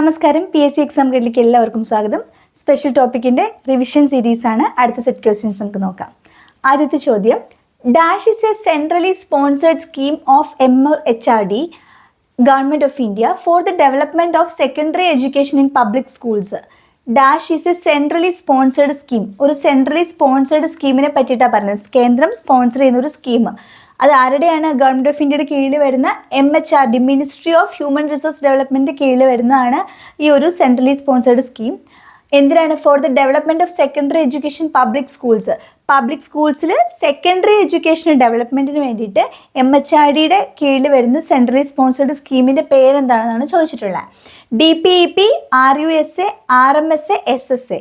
നമസ്കാരം. PSC exam ഗൈഡിലേക്ക് എല്ലാവർക്കും സ്വാഗതം. സ്പെഷ്യൽ ടോപ്പിക്കിൻ്റെ റിവിഷൻ സീരീസാണ്. അടുത്ത സെറ്റ് ക്വസ്റ്റ്യൻസ് നമുക്ക് നോക്കാം. ആദ്യത്തെ ചോദ്യം, dash is a centrally sponsored scheme of MHRD government of India for the development of secondary education in public schools. Dash is a centrally sponsored scheme. ഒരു സെൻട്രലി സ്പോൺസേർഡ് സ്കീമിനെ പറ്റിയിട്ടാണ് പറഞ്ഞത്. കേന്ദ്രം സ്പോൺസർ ചെയ്യുന്ന ഒരു സ്കീം. അത് ആരുടെയാണ്? ഗവൺമെൻറ് ഓഫ് ഇന്ത്യയുടെ കീഴിൽ വരുന്ന MHRD, ministry of human resource development കീഴിൽ വരുന്നതാണ് ഈ ഒരു സെൻട്രലി സ്പോൺസേർഡ് സ്കീം. എന്തിനാണ്? For the development of secondary education public schools. Public സ്കൂൾസിൽ സെക്കൻഡറി എഡ്യൂക്കേഷൻ ഡെവലപ്മെൻറ്റിന് വേണ്ടിയിട്ട് MHRDയുടെ കീഴിൽ വരുന്ന സെൻട്രലി സ്പോൺസേർഡ് സ്കീമിൻ്റെ പേരെന്താണെന്നാണ് ചോദിച്ചിട്ടുള്ളത്. DPEP, RUSA, RMSA, SSA.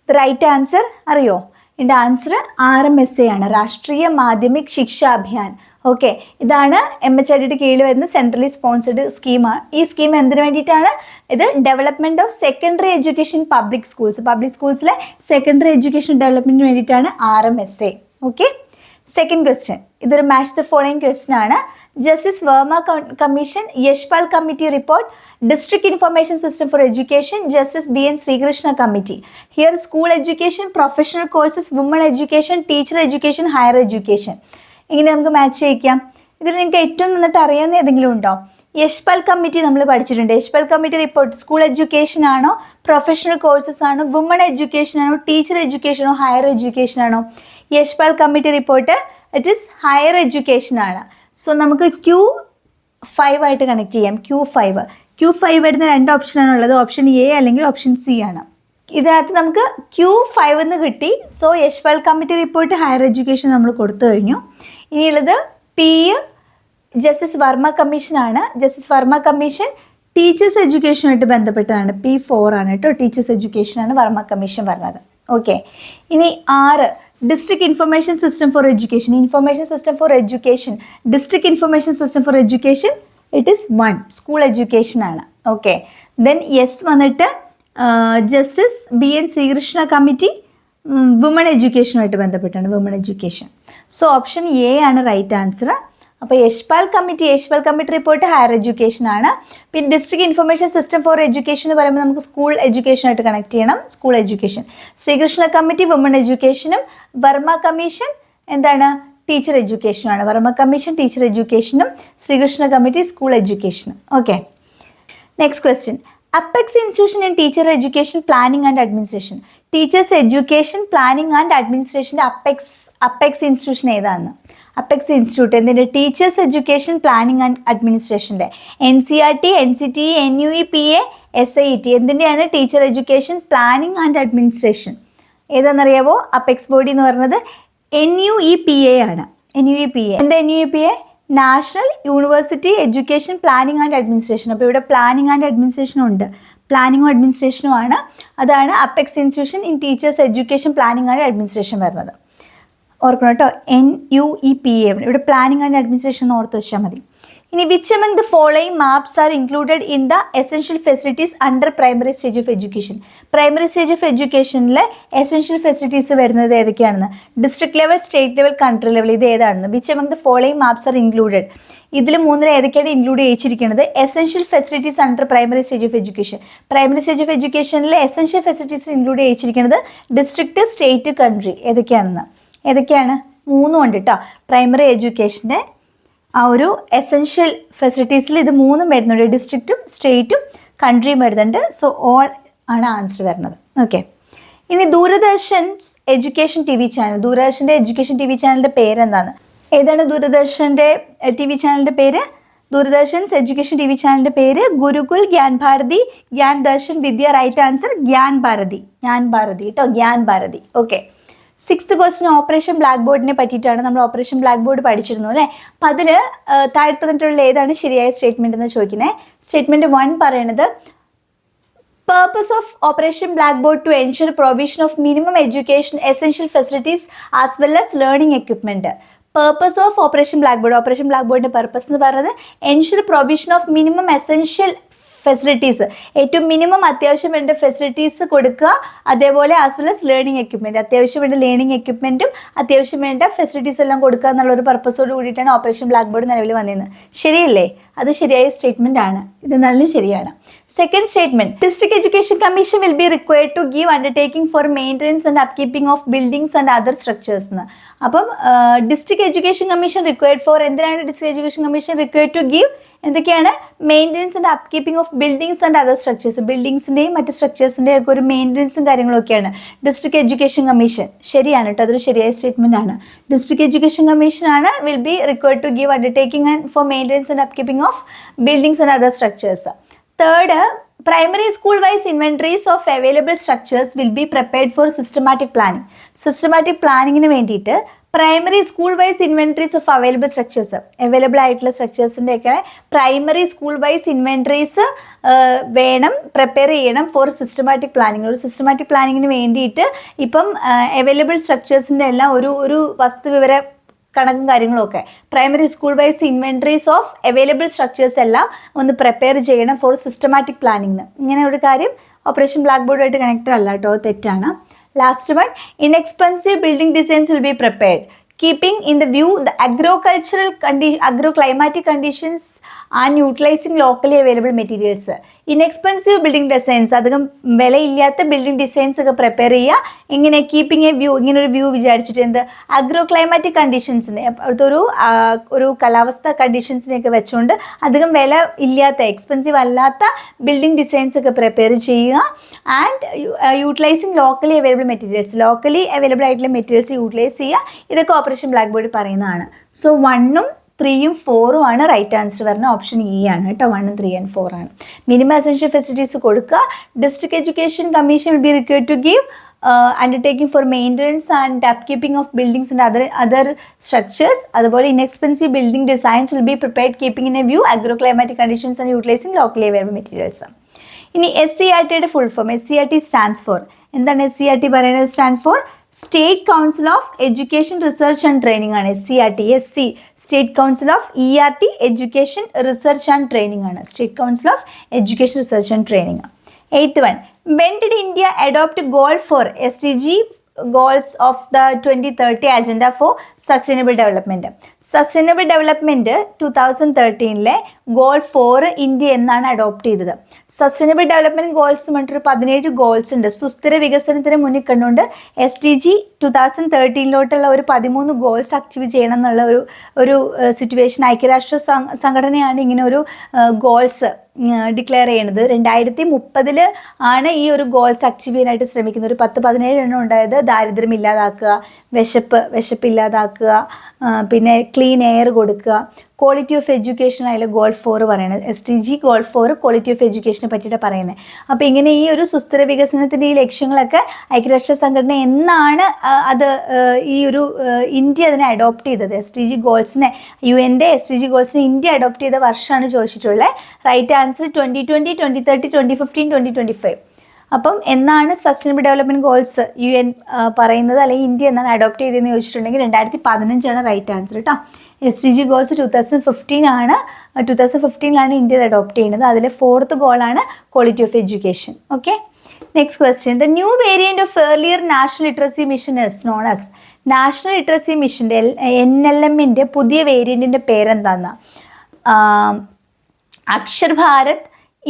The right answer അറിയോ? ഇതിൻ്റെ ആൻസർ RMSA ആണ്, രാഷ്ട്രീയ മാധ്യമിക് ശിക്ഷാ അഭിയാൻ. ഓക്കെ, ഇതാണ് MHRDയുടെ കീഴിൽ വരുന്ന സെൻട്രലി സ്പോൺസേർഡ് സ്കീമാണ്. ഈ സ്കീം എന്തിനു വേണ്ടിയിട്ടാണ്? ഇത് development of secondary education public schools. Public സ്കൂൾസിലെ സെക്കൻഡറി എഡ്യൂക്കേഷൻ ഡെവലപ്മെൻറ്റിന് വേണ്ടിയിട്ടാണ് RMSA. ഓക്കെ, സെക്കൻഡ് ക്വസ്റ്റ്യൻ, ഇതൊരു മാച്ച് ദ ഫോളോയിങ് ക്വസ്റ്റ്യൻ ആണ്. Justice Verma commission, Yashpal committee report, District Information System for Education, Justice B.N. Srikrishna Committee. Here school education, professional courses, women education, teacher education, higher education. ഇങ്ങനെ നമുക്ക് match ചെയ്യിക്കാം. ഇതിൽ നിങ്ങൾക്ക് ഏറ്റവും നന്നായിട്ട് അറിയാവുന്ന ഏതെങ്കിലും ഉണ്ടോ? യശ്പാൽ കമ്മിറ്റി നമ്മൾ പഠിച്ചിട്ടുണ്ട്. Yashpal committee report school education ആണോ, പ്രൊഫഷണൽ കോഴ്സസ് ആണോ, വുമൺ എഡ്യൂക്കേഷൻ ആണോ, ടീച്ചർ എഡ്യൂക്കേഷൻ ആണോ, ഹയർ എഡ്യൂക്കേഷൻ ആണോ? Yashpal committee report it is higher education ആണ്. സോ നമുക്ക് Q5 ആയിട്ട് കണക്ട് ചെയ്യാം. Q5 വരുന്ന രണ്ട് ഓപ്ഷനാണ് ഉള്ളത്. ഓപ്ഷൻ A അല്ലെങ്കിൽ ഓപ്ഷൻ C ആണ്. ഇതിനകത്ത് നമുക്ക് Q5 എന്ന് കിട്ടി. So Yashpal committee report higher education നമ്മൾ കൊടുത്തു കഴിഞ്ഞു. ഇനിയുള്ളത് P, ജസ്റ്റിസ് വർമ്മ കമ്മീഷനാണ്. ജസ്റ്റിസ് വർമ്മ കമ്മീഷൻ ടീച്ചേഴ്സ് എഡ്യൂക്കേഷനുമായിട്ട് ബന്ധപ്പെട്ടതാണ്. P4 ആണ് കേട്ടോ. ടീച്ചേഴ്സ് എഡ്യൂക്കേഷനാണ് വർമ്മ കമ്മീഷൻ പറഞ്ഞത്. ഓക്കെ, ഇനി 6, district information system for education. Information system for education, district information system for education it is 1, school education ആണ്. ഓക്കെ, ദെൻ യെസ് വന്നിട്ട് justice B.N. Srikrishna committee woman എഡ്യൂക്കേഷനുമായിട്ട് ബന്ധപ്പെട്ടാണ്, woman education. So option A ആണ് right answer. അപ്പോൾ Yashpal committee report higher education ആണ്. പിന്നെ district information system for education എന്ന് പറയുമ്പോൾ നമുക്ക് സ്കൂൾ എഡ്യൂക്കേഷനായിട്ട് കണക്ട് ചെയ്യണം. School education. Srikrishna committee woman എഡ്യൂക്കേഷനും വർമ്മ കമ്മീഷൻ എന്താണ്? ടീച്ചർ എഡ്യൂക്കേഷനുമാണ്. വർമ്മ കമ്മീഷൻ ടീച്ചർ എഡ്യൂക്കേഷനും ശ്രീകൃഷ്ണ കമ്മിറ്റി സ്കൂൾ എഡ്യൂക്കേഷനും. Okay, next question, apex institution in teacher education planning and administration. Teachers education planning and അഡ്മിനിസ്ട്രേഷൻ്റെ apex institution ഏതാണ്? അപ്പെക്സ് ഇൻസ്റ്റിറ്റ്യൂട്ട് എന്തിൻ്റെ? Teachers education planning and അഡ്മിനിസ്ട്രേഷൻ്റെ. NCERT, NCTE, NUE, PA, SIET എന്തിൻ്റെയാണ്? Teacher education planning and administration. ഏതാണെന്നറിയാവോ? Apex body എന്ന് പറയുന്നത് NUEPA ആണ്. NUEPA എന്താ? NUEPA national university education planning and administration. അപ്പോൾ ഇവിടെ പ്ലാനിംഗ് ആൻഡ് അഡ്മിനിസ്ട്രേഷനും ഉണ്ട്. പ്ലാനിങ്ങും അഡ്മിനിസ്ട്രേഷനും ആണ്. അതാണ് apex institution in teachers education planning and administration വരുന്നത്. ഓർക്കണം കേട്ടോ, NUEPA. ഇവിടെ പ്ലാനിംഗ് ആൻഡ് അഡ്മിനിസ്ട്രേഷൻ ഓർത്ത് വെച്ചാൽ മതി. ഇനി which among the following maps are included in the essential facilities under primary stage of education? Primary stage of എഡ്യൂക്കേഷനിലെ essential facilities വരുന്നത് ഏതൊക്കെയാണെന്ന്? District level, state level, country level. ഇത് ഏതാണെന്ന്? Which among the following maps are included? ഇതിൽ മൂന്നിൽ ഏതൊക്കെയാണ് include ചെയ്യിച്ചിരിക്കുന്നത്? Essential facilities under primary stage of education. Primary stage of എഡ്യൂക്കേഷനിലെ എസെൻഷ്യൽ ഫെസിലിറ്റീസ് ഇൻക്ലൂഡ് ചെയ്യിച്ചിരിക്കുന്നത് ഡിസ്ട്രിക്ട്, സ്റ്റേറ്റ്, കൺട്രി. ഏതൊക്കെയാണ്? 3 ഉണ്ട് കേട്ടോ. പ്രൈമറി എഡ്യൂക്കേഷൻ്റെ ആ ഒരു എസെൻഷ്യൽ ഫെസിലിറ്റീസിൽ ഇത് 3 വരുന്നുണ്ട്. ഡിസ്ട്രിക്റ്റും സ്റ്റേറ്റും കൺട്രിയും വരുന്നുണ്ട്. സോ ഓൾ ആണ് ആൻസർ വരുന്നത്. ഓക്കെ, ഇനി ദൂരദർശൻസ് എഡ്യൂക്കേഷൻ TV ചാനൽ. ദൂരദർശൻ്റെ എഡ്യൂക്കേഷൻ TV ചാനലിൻ്റെ പേരെന്താണ്? ഏതാണ് ദൂരദർശൻ്റെ TV ചാനലിൻ്റെ പേര്? ദൂരദർശൻസ് എഡ്യൂക്കേഷൻ TV ചാനലിൻ്റെ പേര് ഗുരുകുൽ, ഗ്യാൻ ഭാരതി, ഗ്യാൻ ദർശൻ വിദ്യ. റൈറ്റ് ആൻസർ ഗ്യാൻ ഭാരതി കേട്ടോ, Gyan Bharati. Okay, 6th question operation black ബോർഡിനെ പറ്റിയിട്ടാണ്. നമ്മൾ ഓപ്പറേഷൻ ബ്ലാക്ക് ബോർഡ് പഠിച്ചിരുന്നു അല്ലേ? അപ്പം അതിൽ താഴെ തന്നിട്ടുള്ള ഏതാണ് ശരിയായ സ്റ്റേറ്റ്മെൻറ്റ് എന്ന് ചോദിക്കുന്നത്. സ്റ്റേറ്റ്മെൻറ്റ് 1 പറയണത് purpose of operation black board to ensure provision of minimum education essential facilities as well as learning equipment. Purpose of operation black ബോർഡിൻ്റെ പർപ്പസ് എന്ന് പറയുന്നത് ensure provision of minimum essential facilities, ഏറ്റവും minimum അത്യാവശ്യം വേണ്ട facilities കൊടുക്കുക, അതേപോലെ as well as learning equipment, അത്യാവശ്യം വേണ്ട ലേണിംഗ് എക്യുപ്മെൻറ്റും അത്യാവശ്യം വേണ്ട ഫെസിലിറ്റീസ് എല്ലാം കൊടുക്കുക എന്നുള്ളൊരു പർപ്പസോട് കൂടിയിട്ടാണ് ഓപ്പറേഷൻ ബ്ലാക്ക് ബോർഡ് നിലവിൽ വന്നിരുന്നത്. ശരിയല്ലേ? അത് ശരിയായ സ്റ്റേറ്റ്മെൻ്റ് ആണ്. ഇത് എന്നാലും ശരിയാണ്. Second statement, district education commission will be required to give undertaking for maintenance and upkeeping of buildings and other structures എന്ന്. അപ്പം district education commission required for, എന്തിനാണ് district education commission required to give? എന്തൊക്കെയാണ്? Maintenance and upkeeping of buildings and other structures, ബിൽഡിംഗ്സിൻ്റെയും മറ്റ് സ്ട്രക്ചേഴ്സിൻ്റെയും ഒക്കെ ഒരു മെയിൻ്റനൻസും കാര്യങ്ങളൊക്കെയാണ് ഡിസ്ട്രിക്ട് എഡ്യൂക്കേഷൻ കമ്മീഷൻ. ശരിയാണ് കേട്ടോ, അതൊരു ശരിയായ സ്റ്റേറ്റ്മെൻ്റ് ആണ്. ഡിസ്ട്രിക്ട് എഡ്യൂക്കേഷൻ കമ്മീഷൻ ആണ് will be required to give undertaking and for maintenance and upkeeping of buildings and other structures. Third, primary school wise inventories of available structures will be prepared for systematic planning. Systematic planning ന് വേണ്ടിയിട്ട് primary school wise inventories of available structures, available ആയിട്ടുള്ള സ്ട്രക്ചേഴ്സിൻ്റെ ഒക്കെ primary school wise inventories വേണം, prepare ചെയ്യണം for systematic planning. ഒരു systematic പ്ലാനിങ്ങിന് വേണ്ടിയിട്ട് ഇപ്പം അവൈലബിൾ സ്ട്രക്ചേഴ്സിൻ്റെ എല്ലാം ഒരു വസ്തുവിവര കണക്കും കാര്യങ്ങളും ഒക്കെ primary school wise inventories of available structures എല്ലാം ഒന്ന് പ്രിപ്പയർ ചെയ്യണം ഫോർ സിസ്റ്റമാറ്റിക് പ്ലാനിങ്ങിന്. ഇങ്ങനെ ഒരു കാര്യം ഓപ്പറേഷൻ ബ്ലാക്ക് ബോർഡുമായിട്ട് കണക്റ്റഡ് അല്ല കേട്ടോ, തെറ്റാണ്. Last one, inexpensive building designs will be prepared keeping in the view the agroclimatic conditions and utilizing locally available materials. Inexpensive building designs, അധികം വിലയില്ലാത്ത ബിൽഡിംഗ് ഡിസൈൻസ് ഒക്കെ prepare ചെയ്യുക. ഇങ്ങനെ കീപ്പിംഗ് എ വ്യൂ, ഇങ്ങനെ ഒരു view വിചാരിച്ചിട്ട് എന്ത് അഗ്രോക്ലൈമാറ്റിക് കണ്ടീഷൻസിനെ, ഒരു കാലാവസ്ഥ കണ്ടീഷൻസിനെയൊക്കെ വെച്ചുകൊണ്ട് അധികം വില ഇല്ലാത്ത എക്സ്പെൻസീവ് അല്ലാത്ത ബിൽഡിംഗ് ഡിസൈൻസ് ഒക്കെ പ്രിപ്പയർ ചെയ്യുക. And utilising locally available materials, locally available ആയിട്ടുള്ള മെറ്റീരിയൽസ് യൂട്ടിലൈസ് ചെയ്യുക. ഇതൊക്കെ ഓപ്പറേഷൻ ബ്ലാക്ക് ബോർഡ് പറയുന്നതാണ്. സോ 1ഉം 3ഉം 4ഉം ആണ് റൈറ്റ് ആൻസർ വരുന്ന ഓപ്ഷൻ ഇ ആണ് കേട്ടോ. 1, 3 and 4 ആണ്. മിനിമം എസെൻഷ്യൽ ഫെസിലിറ്റീസ് കൊടുക്കുക. District education commission will be required to give undertaking for maintenance and upkeeping of buildings and other structures. അതുപോലെ inexpensive building designs will be prepared keeping in a view agroclimatic conditions and utilizing locally available materials. ഇനി SCERTയുടെ full form, SCERT stands for, എന്താണ് SCERT പറയുന്നത്? Stand for state council of education research and training ആണ് SCERT. State council of ERT education research and training ആണ്, state council of education research and training. 8th one, when did India adopt a goal for SDG goals of the 2030 agenda for sustainable development? Sustainable development 2013 goal 4 India എന്നാണ് adopt ചെയ്തത്. Sustainable development goals പറഞ്ഞിട്ടൊരു 17 goals ഉണ്ട്. സുസ്ഥിര വികസനത്തിന് മുന്നിൽ കണ്ടുകൊണ്ട് SDG 2013 ഒരു 13 goals achieve ചെയ്യണം എന്നുള്ള ഒരു സിറ്റുവേഷൻ ഐക്യരാഷ്ട്ര സംഘടനയാണ് ഇങ്ങനെ ഒരു ഗോൾസ് ഡിക്ലെയർ ചെയ്യണത്. 2030 ആണ് ഈ ഒരു ഗോൾസ് അച്ചീവ് ചെയ്യാനായിട്ട് ശ്രമിക്കുന്നത്. ഒരു 10-17 എണ്ണം ഉണ്ടായത് ദാരിദ്ര്യം ഇല്ലാതാക്കുക, വിശപ്പ് ഇല്ലാതാക്കുക, പിന്നെ ക്ലീൻ എയർ കൊടുക്കുക, ക്വാളിറ്റി ഓഫ് എഡ്യൂക്കേഷൻ ആയാലും ഗോൾ 4 പറയുന്നത്. SDG ഗോൾ 4 ക്വാളിറ്റി ഓഫ് എഡ്യൂക്കേഷനെ പറ്റിയിട്ട് പറയുന്നത്. അപ്പോൾ ഇങ്ങനെ ഈ ഒരു സുസ്ഥിര വികസനത്തിൻ്റെ ഈ ലക്ഷ്യങ്ങളൊക്കെ ഐക്യരാഷ്ട്ര സംഘടന എന്നാണ് അത് ഈ ഒരു ഇന്ത്യ അതിനെ അഡോപ്റ്റ് ചെയ്തത്. SDG ഗോൾസിനെ, UN-ന്റെ SDG ഗോൾസിനെ ഇന്ത്യ അഡോപ്റ്റ് ചെയ്ത വർഷമാണ് ചോദിച്ചിട്ടുള്ളത്. Right answer 2020, 2030, 2015, 2025. അപ്പം എന്നാണ് സസ്റ്റൈനബിൾ ഡെവലപ്മെൻറ്റ് ഗോൾസ് UN പറയുന്നത് അല്ലെങ്കിൽ ഇന്ത്യ എന്നാണ് അഡോപ്റ്റ് ചെയ്തതെന്ന് ചോദിച്ചിട്ടുണ്ടെങ്കിൽ 2015 റൈറ്റ് ആൻസർ കേട്ടോ. SDG ഗോൾസ് 2015 ആണ്. 2015 ഇന്ത്യ അഡോപ്റ്റ് ചെയ്യുന്നത്. അതിലെ 4th ഗോളാണ് quality of education. Okay, next question. The new variant of earlier national literacy mission is known as. National literacy മിഷൻ്റെ NLM-ൻ്റെ പുതിയ വേരിയൻറ്റിൻ്റെ പേരെന്താന്ന്? Akshar Bharat,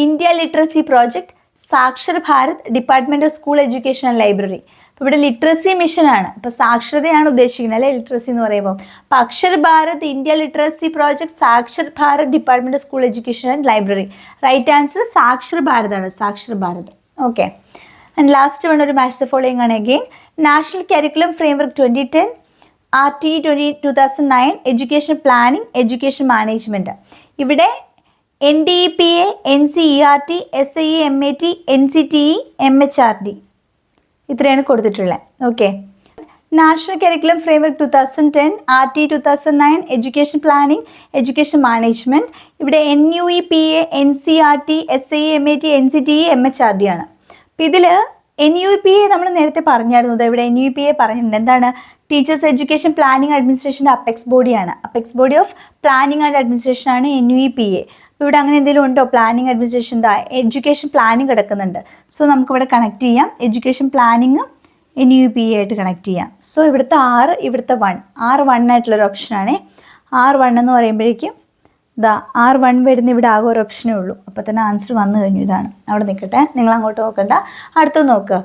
India literacy project, Saakshar Bharat, department of school education and library. അപ്പോൾ ഇവിടെ ലിറ്ററസി മിഷനാണ്, ഇപ്പോൾ സാക്ഷരതയാണ് ഉദ്ദേശിക്കുന്നത് അല്ലേ ലിറ്ററസി എന്ന് പറയുമ്പോൾ. അപ്പോൾ Akshar Bharat, India literacy project, Saakshar Bharat, department of school education and library. Right answer Saakshar ഭാരതാണ്, Saakshar Bharat. Okay, and last one ഒരു മാച്ച് ദ ഫോളോയിങ് ആണ്. Again national curriculum framework 2010, RTE 2009, education planning, education management. ഇവിടെ NDEPA, NCERT, SIE MAT, NCTE, MHRD ഇത്രയാണ് കൊടുത്തിട്ടുള്ളത്. ഓക്കെ, national curriculum framework 2010, RTE 2009, education planning, education management. ഇവിടെ NUEPA, NCERT, SIE MAT, NCTE, MHRD ആണ്. അപ്പോൾ ഇതിൽ NUEPA നമ്മൾ നേരത്തെ പറഞ്ഞായിരുന്നു. ഇവിടെ NUEPA പറഞ്ഞിട്ടുണ്ട്. എന്താണ്? ടീച്ചേഴ്സ് എഡ്യൂക്കേഷൻ പ്ലാനിങ് അഡ്മിനിസ്ട്രേഷൻ്റെ അപ്പെക്സ് ബോഡിയാണ്. Apex body of planning and administration ആണ് NUEPA. അപ്പോൾ ഇവിടെ അങ്ങനെ എന്തെങ്കിലും ഉണ്ടോ? പ്ലാനിങ് അഡ്മിനിസ്ട്രേഷൻ, എഡ്യൂക്കേഷൻ പ്ലാനിങ് കിടക്കുന്നുണ്ട്. സോ നമുക്കിവിടെ കണക്ട് ചെയ്യാം. എഡ്യൂക്കേഷൻ പ്ലാനിങ്ങും NUPA ആയിട്ട് കണക്ട് ചെയ്യാം. സോ ഇവിടുത്തെ 6, ഇവിടുത്തെ 1, R1 ആയിട്ടുള്ളൊരു ഓപ്ഷനാണ്. R1 എന്ന് പറയുമ്പോഴേക്കും R1 വരുന്ന ഇവിടെ ആകെ ഒരു ഓപ്ഷനേ ഉള്ളൂ. അപ്പോൾ തന്നെ ആൻസർ വന്നു കഴിഞ്ഞു. ഇതാണ്. അവിടെ നിൽക്കട്ടെ, നിങ്ങൾ അങ്ങോട്ട് നോക്കണ്ട. അടുത്ത് നോക്കുക,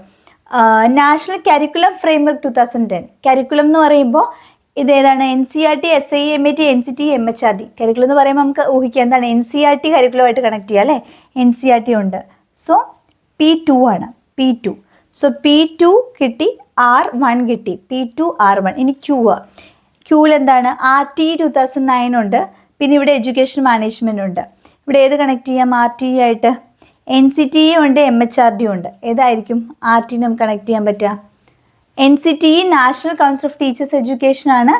നാഷണൽ കരിക്കുലം ഫ്രെയിംവർക്ക് 2010. കരിക്കുലം എന്ന് പറയുമ്പോൾ ഇതേതാണ്? NCERT, SIMAT, NCT, MHRD. Curriculum എന്ന് പറയുമ്പോൾ നമുക്ക് ഊഹിക്കുക എന്താണ്? NCERT കരിക്കുലമായിട്ട് കണക്ട് ചെയ്യുക അല്ലേ? NCERT ഉണ്ട്. സോ P2 ആണ്. P2. സോ P2 കിട്ടി, R1 കിട്ടി. P2 R1. ഇനി Qൽ എന്താണ്? RT 2009 ഉണ്ട്. പിന്നെ ഇവിടെ എഡ്യൂക്കേഷൻ മാനേജ്മെൻറ്റ് ഉണ്ട്. ഇവിടെ ഏത് കണക്ട് ചെയ്യാം? RT ആയിട്ട് NCT ഉണ്ട്, MHRD ഉണ്ട്. ഏതായിരിക്കും RT നമുക്ക് കണക്ട് ചെയ്യാൻ പറ്റുക? NCT, national council of teachers education ആണ്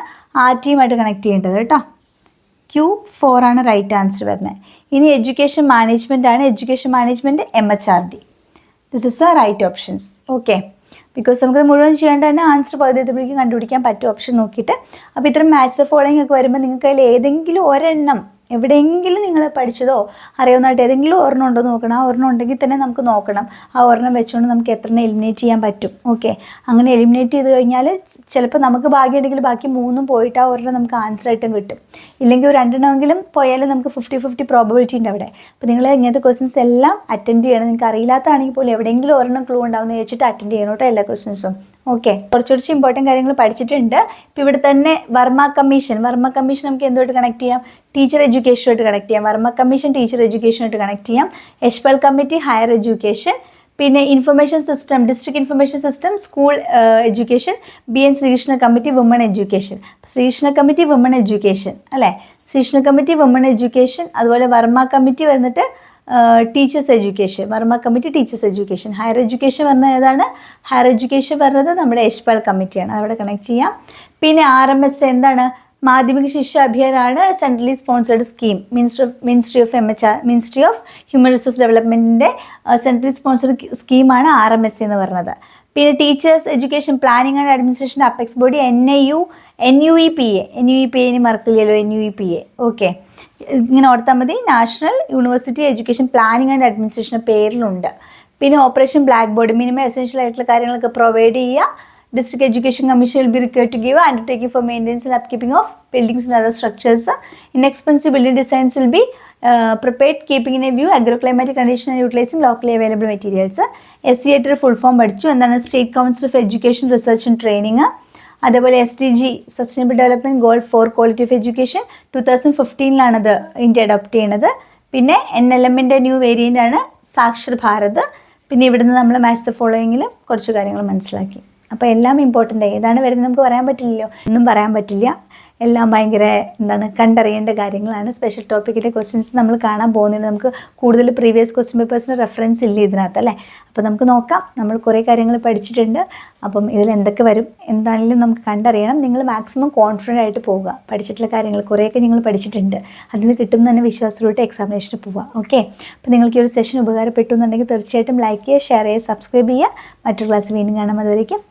RTയുമായിട്ട് കണക്ട് ചെയ്യേണ്ടത് കേട്ടോ. Q4 ആണ് റൈറ്റ് ആൻസർ വരുന്നത്. ഇനി എഡ്യൂക്കേഷൻ മാനേജ്മെൻ്റ് ആണ്. Education management MHRD. This is the right options. Okay, because നമുക്ക് മുഴുവൻ ചെയ്യേണ്ട തന്നെ ആൻസർ പകുതിയെത്തുമ്പോഴേക്കും കണ്ടുപിടിക്കാൻ പറ്റും ഓപ്ഷൻ നോക്കിയിട്ട്. അപ്പോൾ ഇത്തരം മാച്ച് ദ ഫോളോയിങ് ഒക്കെ വരുമ്പോൾ നിങ്ങൾക്ക് അതിൽ ഏതെങ്കിലും ഒരെണ്ണം എവിടെയെങ്കിലും നിങ്ങൾ പഠിച്ചതോ അറിയാവുന്നതായിട്ട് ഏതെങ്കിലും ഒരെണ്ണം ഉണ്ടോ നോക്കണം. ആ ഒരെണ്ണം ഉണ്ടെങ്കിൽ തന്നെ നമുക്ക് നോക്കണം. ആ ഒരെണ്ണം വെച്ചുകൊണ്ട് നമുക്ക് എത്രണ്ണം എലിമിനേറ്റ് ചെയ്യാൻ പറ്റും. ഓക്കെ, അങ്ങനെ എലിമിനേറ്റ് ചെയ്ത് കഴിഞ്ഞാൽ ചിലപ്പോൾ നമുക്ക് ഭാഗ്യമുണ്ടെങ്കിൽ ബാക്കി 3 പോയിട്ട് ആ ഒരെണ്ണം നമുക്ക് ആൻസർ ആയിട്ടും കിട്ടും. ഇല്ലെങ്കിൽ ഒരു 2എണ്ണമെങ്കിലും പോയാലും നമുക്ക് 50-50 പ്രോബബിലിറ്റി ഉണ്ട് അവിടെ. അപ്പോൾ നിങ്ങൾ ഇങ്ങനത്തെ ക്വസ്റ്റ്യൻസ് എല്ലാം അറ്റൻഡ് ചെയ്യണം. നിങ്ങൾക്ക് അറിയില്ലാത്തതാണെങ്കിൽ പോലും എവിടെയെങ്കിലും ഒരെണ്ണം ക്ലൂ ഉണ്ടാവുമെന്ന് വെച്ചിട്ട് അറ്റൻഡ് ചെയ്യണം കേട്ടോ എല്ലാ ക്വസ്റ്റ്യൻസും. ഓക്കെ, കുറച്ച് ഇമ്പോർട്ടൻറ്റ് കാര്യങ്ങൾ പഠിച്ചിട്ടുണ്ട്. ഇപ്പോൾ ഇവിടെ തന്നെ വർമ്മ കമ്മീഷൻ നമുക്ക് എന്തുമായിട്ട് കണക്ട് ചെയ്യാം? ടീച്ചർ എഡ്യൂക്കേഷനുമായിട്ട് കണക്ട് ചെയ്യാം. വർമ്മ കമ്മീഷൻ ടീച്ചർ എഡ്യൂക്കേഷനായിട്ട് കണക്ട് ചെയ്യാം. Yashpal committee higher education. പിന്നെ information system, district information system school education. BN Srikrishna committee woman education. Srikrishna committee woman education അല്ലേ? Srikrishna committee woman education. അതുപോലെ വർമ്മ കമ്മിറ്റി വന്നിട്ട് teachers education. Verma committee teachers education. Higher education പറഞ്ഞത് ഏതാണ്? Higher education പറഞ്ഞത് നമ്മുടെ യശ്പാൽ കമ്മിറ്റിയാണ്. അവിടെ കണക്ട് ചെയ്യാം. പിന്നെ RMS എന്താണ്? മാധ്യമിക ശിക്ഷ അഭിയാനാണ് centrally sponsored scheme. Ministry of human resource ഡെവലപ്മെൻറ്റിൻ്റെ സെൻട്രലി സ്പോൺസേർഡ് സ്കീമാണ് RMS എന്ന് പറഞ്ഞത്. പിന്നെ teachers education planning and administration apex body NUEPA ഇനി മറക്കില്ലല്ലോ. NUEPA. ഓക്കെ, ഇങ്ങനെ ഓർത്താൽ മതി. National university education planning and administration പേരിലുണ്ട്. പിന്നെ operation black board minimum essential ആയിട്ടുള്ള കാര്യങ്ങളൊക്കെ പ്രൊവൈഡ് ചെയ്യുക. District education commission will be required to give undertaking for maintenance and upkeeping of buildings and other structures. Inexpensive building designs will be prepared keeping in a view agroclimatic condition and utilising locally available materials. SCET full form പഠിച്ചു. എന്താണ്? State council of education research and training. അതേപോലെ SDG sustainable development goal for quality of education 2015 India adopt ചെയ്യുന്നത്. പിന്നെ NLMൻ്റെ new variant ആണ് സാക്ഷർ ഭാരത്. പിന്നെ ഇവിടുന്ന് നമ്മൾ match the ഫോളോയിങ്ങിൽ കുറച്ച് കാര്യങ്ങൾ മനസ്സിലാക്കി. അപ്പോൾ എല്ലാം ഇമ്പോർട്ടൻ്റ്. ഏതാണ് വരുന്നത് നമുക്ക് പറയാൻ പറ്റില്ലല്ലോ, ഒന്നും പറയാൻ പറ്റില്ല. എല്ലാം ഭയങ്കര കണ്ടറിയേണ്ട കാര്യങ്ങളാണ്. സ്പെഷ്യൽ ടോപ്പിക്കിൻ്റെ ക്വസ്റ്റ്യൻസ് നമ്മൾ കാണാൻ പോകുന്നത്. നമുക്ക് കൂടുതൽ പ്രീവിയസ് ക്വസ്റ്റ്യൻ പേപ്പേഴ്സിന് റെഫറൻസ് ഇല്ല ഇതിനകത്ത് അല്ലേ? അപ്പോൾ നമുക്ക് നോക്കാം. നമ്മൾ കുറേ കാര്യങ്ങൾ പഠിച്ചിട്ടുണ്ട്. അപ്പം ഇതിൽ എന്തൊക്കെ വരും എന്താണെങ്കിലും നമുക്ക് കണ്ടറിയണം. നിങ്ങൾ മാക്സിമം കോൺഫിഡൻ്റ് ആയിട്ട് പോവുക. പഠിച്ചിട്ടുള്ള കാര്യങ്ങൾ കുറേയൊക്കെ നിങ്ങൾ പഠിച്ചിട്ടുണ്ട്. അതിൽ നിന്ന് കിട്ടുന്ന തന്നെ വിശ്വാസത്തോടെ എക്സാമിനേഷന് പോവുക. ഓക്കെ, അപ്പോൾ നിങ്ങൾക്ക് ഈ ഒരു സെഷൻ ഉപകാരപ്പെട്ടു എന്നുണ്ടെങ്കിൽ തീർച്ചയായിട്ടും ലൈക്ക് ചെയ്യുക, ഷെയർ ചെയ്യുക, സബ്സ്ക്രൈബ് ചെയ്യുക. മറ്റൊരു ക്ലാസ് വീണ്ടും കാണാം. അതുവരേക്കും